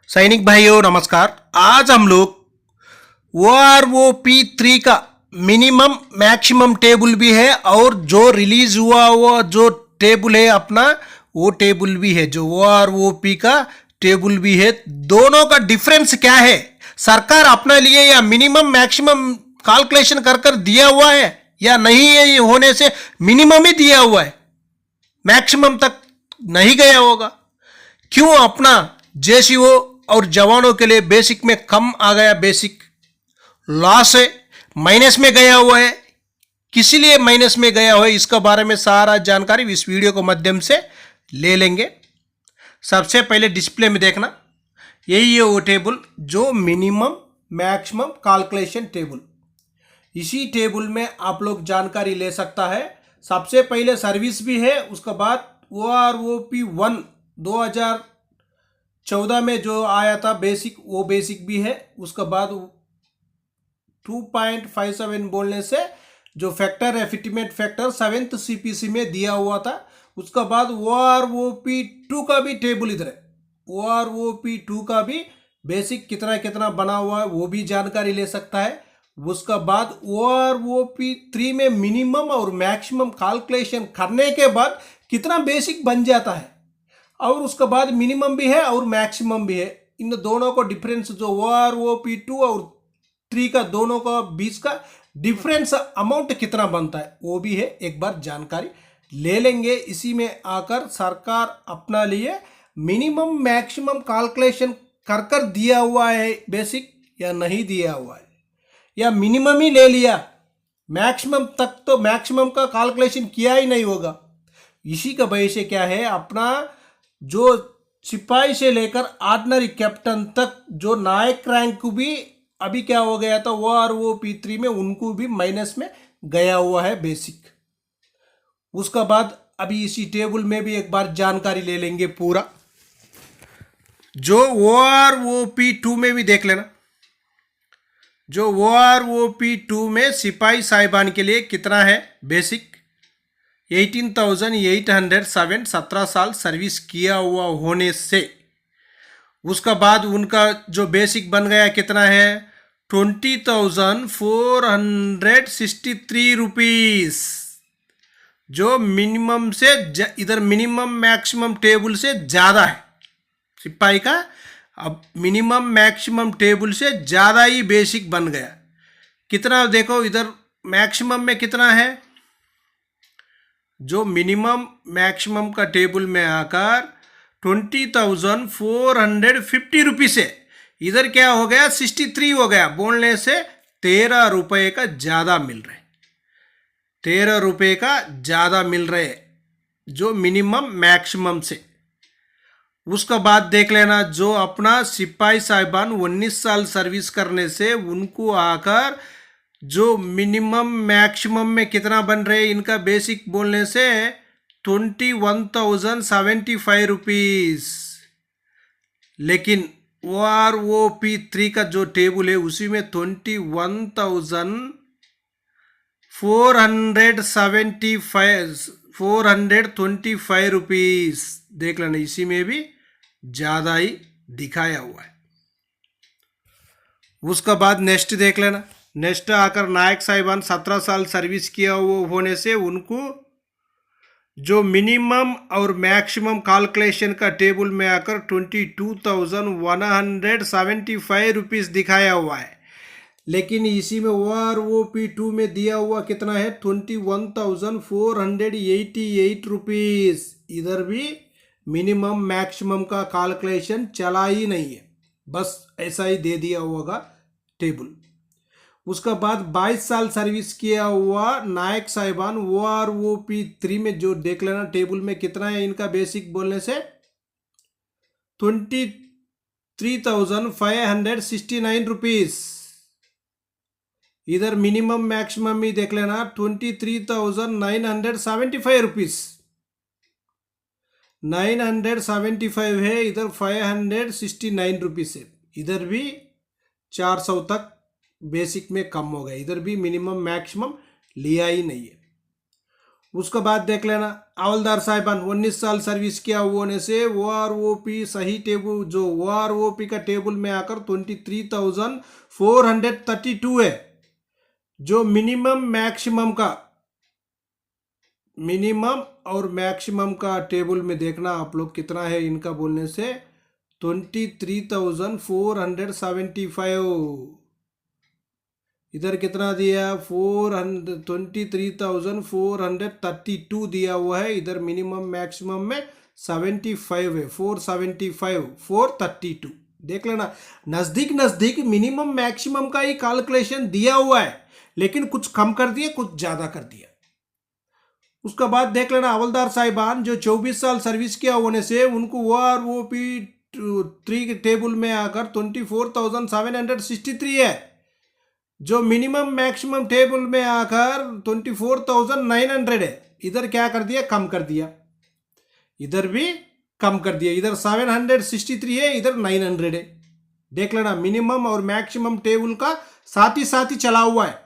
सैनिक भाइयों नमस्कार। आज हम लोग OROP3 का मिनिमम मैक्सिमम टेबल भी है और जो रिलीज हुआ वो जो टेबल है अपना वो टेबल भी है, जो OROP का टेबल भी है। दोनों का डिफरेंस क्या है, सरकार अपने लिए या मिनिमम मैक्सिमम कैलकुलेशन कर कर दिया हुआ है या नहीं है, ये होने से मिनिमम ही दिया हुआ है, मैक्सिमम तक नहीं गया होगा। क्यों अपना जेसीओ और जवानों के लिए बेसिक में कम आ गया, बेसिक लॉस है, माइनस में गया हुआ है, किस लिए माइनस में गया हुआ है, इसका बारे में सारा जानकारी इस वीडियो के माध्यम से ले लेंगे। सबसे पहले डिस्प्ले में देखना, यही है वो टेबल जो मिनिमम मैक्सिमम कैलकुलेशन टेबल। इसी टेबल में आप लोग जानकारी ले सकता है। सबसे पहले सर्विस भी है, उसके बाद OROP1 2014 में जो आया था बेसिक, वो बेसिक भी है। उसके बाद 2.57 बोलने से जो फैक्टर है, फिटमेंट फैक्टर 7th CPC में दिया हुआ था। उसके बाद OROP2 का भी टेबल इधर है, OROP2 का भी बेसिक कितना कितना बना हुआ है वो भी जानकारी ले सकता है। उसका बाद OROP3 में मिनिमम और मैक्सिमम कैलकुलेशन करने के बाद कितना बेसिक बन जाता है, और उसके बाद मिनिमम भी है और मैक्सिमम भी है। इन दोनों को डिफरेंस जो OROP2 और 3 का दोनों का बीच का डिफरेंस अमाउंट कितना बनता है वो भी है, एक बार जानकारी ले लेंगे। इसी में आकर सरकार अपना लिए मिनिमम मैक्सिमम कैलकुलेशन कर कर दिया हुआ है बेसिक या नहीं दिया हुआ है, या मिनिमम ही ले लिया, मैक्सिमम तक तो मैक्सिमम का कैलकुलेशन किया ही नहीं होगा। इसी का वजह से क्या है, अपना जो सिपाही से लेकर ऑर्डिनरी कैप्टन तक जो नायक रैंक भी अभी क्या हो गया था OROP3 में, उनको भी माइनस में गया हुआ है बेसिक। उसका बाद अभी इसी टेबल में भी एक बार जानकारी ले लेंगे पूरा। जो OROP2 में भी देख लेना, जो OROP2 में सिपाही साहिबान के लिए कितना है बेसिक 18,807, 17 साल सर्विस किया हुआ होने से। उसका बाद उनका जो बेसिक बन गया कितना है 20,463 रुपीस, जो मिनिमम से इधर मिनिमम मैक्सिमम टेबल से ज़्यादा है सिपाही का। अब मिनिमम मैक्सिमम टेबल से ज़्यादा ही बेसिक बन गया। कितना देखो इधर मैक्सिमम में कितना है, जो मिनिमम मैक्सिमम का टेबल में आकर 20,450 रुपीस है, इधर क्या हो गया 63 हो गया, बोलने से 13 रुपये का ज़्यादा मिल रहे, 13 रुपये का ज़्यादा मिल रहे जो मिनिमम मैक्सिमम से। उसका बाद देख लेना, जो अपना सिपाही साहिबान 19 साल सर्विस करने से उनको आकर जो मिनिमम मैक्सिमम में कितना बन रहे इनका बेसिक बोलने से 21,075 रुपीस। लेकिन OROP3 का जो टेबल है उसी में 425 रुपीस देख लेना, इसी में भी ज़्यादा ही दिखाया हुआ है। उसका बाद नेक्स्ट देख लेना, नेक्स्ट आकर नायक साहिबान 17 साल सर्विस किया हुआ होने से उनको जो मिनिमम और मैक्सिमम कैलकुलेशन का टेबल में आकर 22,175 रुपीस दिखाया हुआ है। लेकिन इसी में OROP2 में दिया हुआ कितना है 21,488 रुपीस, इधर भी मिनिमम मैक्सिमम का कैलकुलेशन चला ही नहीं है, बस ऐसा ही दे दिया होगा टेबल। उसका बाद 22 साल सर्विस किया हुआ नायक साहिबान OROP3 में जो देख लेना टेबल में कितना है इनका बेसिक बोलने से 23,569 रुपीस, इधर मिनिमम मैक्सिमम ही देख लेना 23,975 रुपीस, 975 है, इधर 569 रुपीस है, इधर भी 400 तक बेसिक में कम हो गया, इधर भी मिनिमम मैक्सिमम लिया ही नहीं है। उसके बाद देख लेना हवलदार साहिबान 19 साल सर्विस किया होने से OROP सही टेबल जो OROP का टेबल में आकर 23,432 है। जो मिनिमम और मैक्सिमम का टेबल में देखना आप लोग कितना है इनका बोलने से 23,475। इधर कितना दिया 23,432 दिया हुआ है। इधर मिनिमम मैक्सिमम में 75 है 475 432 देख लेना। नजदीक नजदीक मिनिमम मैक्सिमम का ही कैलकुलेशन दिया हुआ है लेकिन कुछ कम कर दिया कुछ ज्यादा कर दिया। उसका बाद देख लेना हवलदार साहिबान जो 24 साल सर्विस किया होने से उनको OROP 3 के टेबल में आकर 24,763 है। जो मिनिमम मैक्सिमम टेबल में आकर 24,900 है। इधर क्या कर दिया कम कर दिया। इधर भी कम कर दिया। इधर 763 है इधर 900 है। देख लेना मिनिमम और मैक्सिमम टेबल का साथ ही चला हुआ है।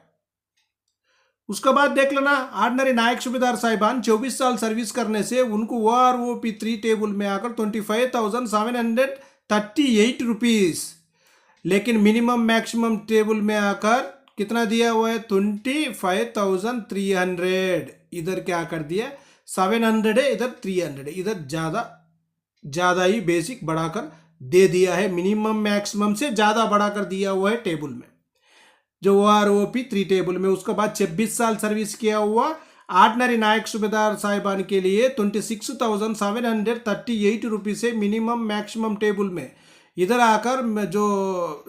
उसके बाद देख लेना ऑर्डिनरी नायक सूबेदार साहिबान 24 साल सर्विस करने से उनको OROP 3 टेबल में आकर 25,738 रुपीज लेकिन मिनिमम मैक्सिमम टेबल में आकर कितना दिया हुआ है 25,300। इधर क्या कर दिया 700 है इधर 300 है। इधर ज्यादा ही बेसिक बढ़ाकर दे दिया है। मिनिमम मैक्सिमम से ज्यादा बढ़ाकर दिया हुआ है टेबल में जो OROP 3 टेबल में। उसके बाद 26 साल सर्विस किया हुआ ऑर्डिनरी नायक सूबेदार साहिबान के लिए 26,738 रुपीज से मिनिमम मैक्सिमम टेबल में। इधर आकर जो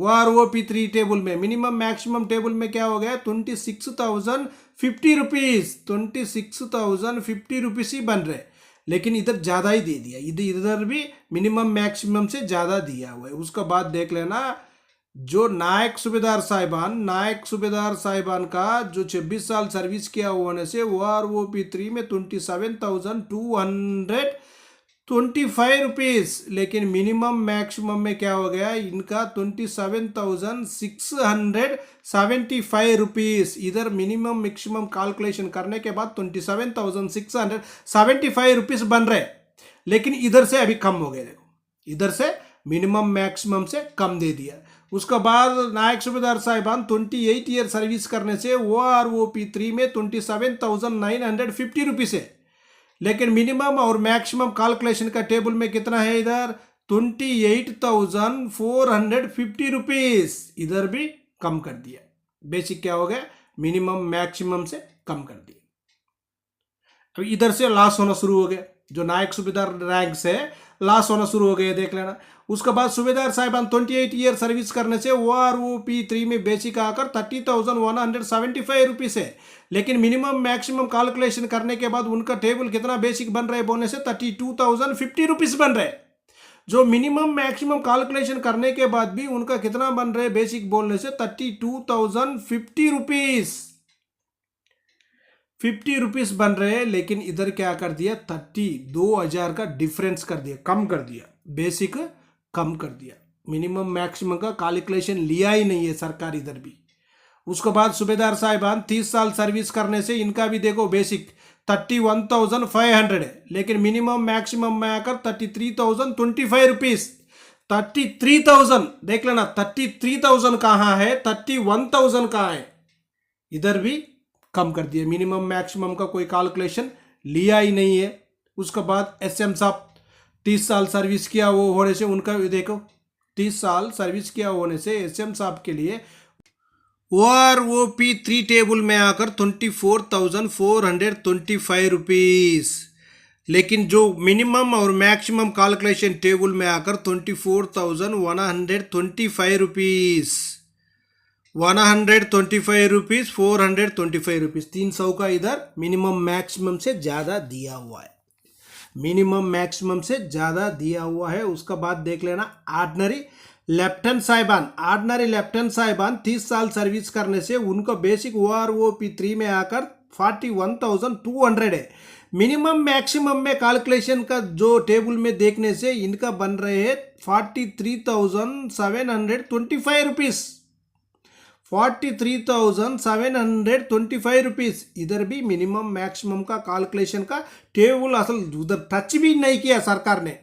OROP 3 टेबल में मिनिमम मैक्सिमम टेबल में क्या हो गया 26,050 रुपीज 26,050 रुपीज ही बन रहे लेकिन इधर ज्यादा ही दे दिया। इधर भी मिनिमम मैक्सिमम से ज्यादा दिया हुआ है। उसका बाद देख लेना जो नायक सूबेदार साहिबान का जो 26 साल सर्विस किया होने से OROP 3 में 27,225 रुपीज लेकिन मिनिमम मैक्सिमम में क्या हो गया इनका 27,675 रुपीज। इधर मिनिमम मैक्सिमम कैलकुलेशन करने के बाद 27,675 रुपीज बन रहे लेकिन इधर से अभी कम हो गए। देखो इधर से मिनिमम मैक्सिमम से कम दे दिया। उसका बाद नायक सूबेदार साहिबान 28 ईयर सर्विस करने से OROP 3 में 27,950 रुपीज है लेकिन मिनिमम और मैक्सिमम कैलकुलेशन का टेबल में कितना है इधर 28,450 रुपीज। इधर भी कम कर दिया। बेसिक क्या हो गया मिनिमम मैक्सिमम से कम कर दिया। अब इधर से लॉस होना शुरू हो गया। जो नायक सूबेदार रैंक से लॉस होना शुरू हो गया देख लेना। उसके बाद सूबेदार साहिबान 28 ईयर सर्विस करने से OROP 3 में बेसिक आकर 30,175 रुपीज है लेकिन मिनिमम मैक्सिमम कैलकुलेशन करने के बाद उनका टेबल कितना बेसिक बन रहे बोलने से 32,050 रुपीज बन रहे। जो मिनिमम मैक्सिमम कैलकुलेशन करने के बाद भी उनका कितना बन रहे बेसिक बोलने से 32,050 रुपीज 50 रुपीज बन रहे लेकिन इधर क्या कर दिया 32,000 का डिफरेंस कर दिया कम कर दिया। बेसिक कम कर दिया। मिनिमम मैक्सिमम का कैलकुलेशन लिया ही नहीं है सरकार इधर भी। उसके बाद सूबेदार साहिबान 30 साल सर्विस करने से इनका भी देखो बेसिक 31,500 है लेकिन मिनिमम मैक्सिमम में आकर 33,025 रुपीज 33,000 देख लेना 33,000 कहाँ है 31,000 कहाँ है। इधर भी कम कर दिया। मिनिमम मैक्सिमम का कोई कैलकुलेशन लिया ही नहीं है। उसके बाद SM साहब 30 साल सर्विस किया वो होने से उनका देखो 30 साल सर्विस किया होने से SM साहब के लिए OROP 3 टेबल में आकर 24,425 रुपीज लेकिन जो मिनिमम और मैक्सिमम कैलकुलेशन टेबल में आकर 24,125 रुपीज 125 रुपीज 425 रुपीज 300 का इधर मिनिमम मैक्सिमम से ज़्यादा दिया हुआ है। मिनिमम मैक्सिमम से ज़्यादा दिया हुआ है। उसका बाद देख लेना ऑर्डिनरी लेफ्टिनेंट साहिबान 30 साल सर्विस करने से उनका बेसिक OROP 3 में आकर 41,200 है। मिनिमम मैक्सिमम में कैलकुलेशन का जो टेबल में देखने से इनका बन रहे हैं 43,725 रुपीज 43,725 रुपीस। इधर भी मिनिमम मैक्सिमम का कैलकुलेशन का टेबल असल उधर टच भी नहीं किया सरकार ने।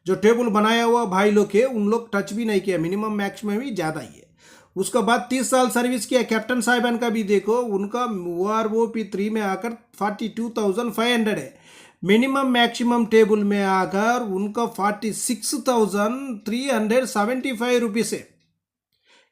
जो टेबल बनाया हुआ भाई लोग के उन लोग टच भी नहीं किया, मिनिमम मैक्सिमम ही ज़्यादा ही है। उसके बाद 30 साल सर्विस किया कैप्टन साहिबान का भी देखो, उनका OROP3 में आकर 42,500 है। मिनिमम मैक्सिमम टेबल में आकर उनका 46,375 रुपीस है।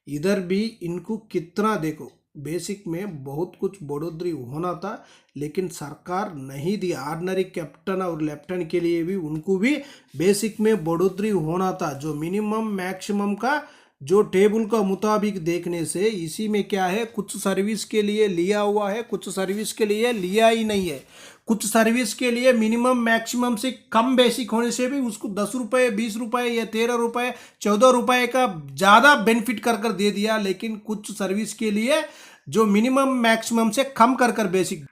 इधर भी इनको कितना देखो, बेसिक में बहुत कुछ बढ़ोतरी होना था लेकिन सरकार नहीं दी। ऑर्डिनरी कैप्टन और लेफ्टिनेंट के लिए भी उनको भी बेसिक में बढ़ोतरी होना था। जो मिनिमम मैक्सिमम का जो टेबल का मुताबिक देखने से इसी में क्या है, कुछ सर्विस के लिए लिया हुआ है, कुछ सर्विस के लिए लिया ही नहीं है। कुछ सर्विस के लिए मिनिमम मैक्सिमम से कम बेसिक होने से भी उसको 10 रुपये 20 रुपये या 13 रुपये 14 रुपये का ज़्यादा बेनिफिट कर कर दे दिया। लेकिन कुछ सर्विस के लिए जो मिनिमम मैक्सिमम से कम कर कर बेसिक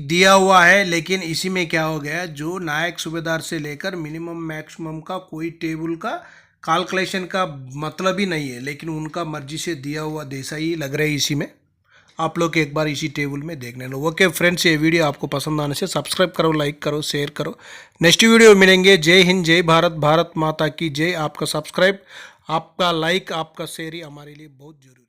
दिया हुआ है। लेकिन इसी में क्या हो गया, जो नायक सूबेदार से लेकर मिनिमम मैक्सिमम का कोई टेबल का कैलकुलेशन का मतलब ही नहीं है, लेकिन उनका मर्जी से दिया हुआ जैसा ही लग रहा है। इसी में आप लोग एक बार इसी टेबल में देखने लो। ओके फ्रेंड्स, ये वीडियो आपको पसंद आने से सब्सक्राइब करो, लाइक करो, शेयर करो। नेक्स्ट वीडियो मिलेंगे। जय हिंद, जय भारत, भारत माता की जय। आपका सब्सक्राइब, आपका लाइक, आपका शेयर ही हमारे लिए बहुत जरूरी है।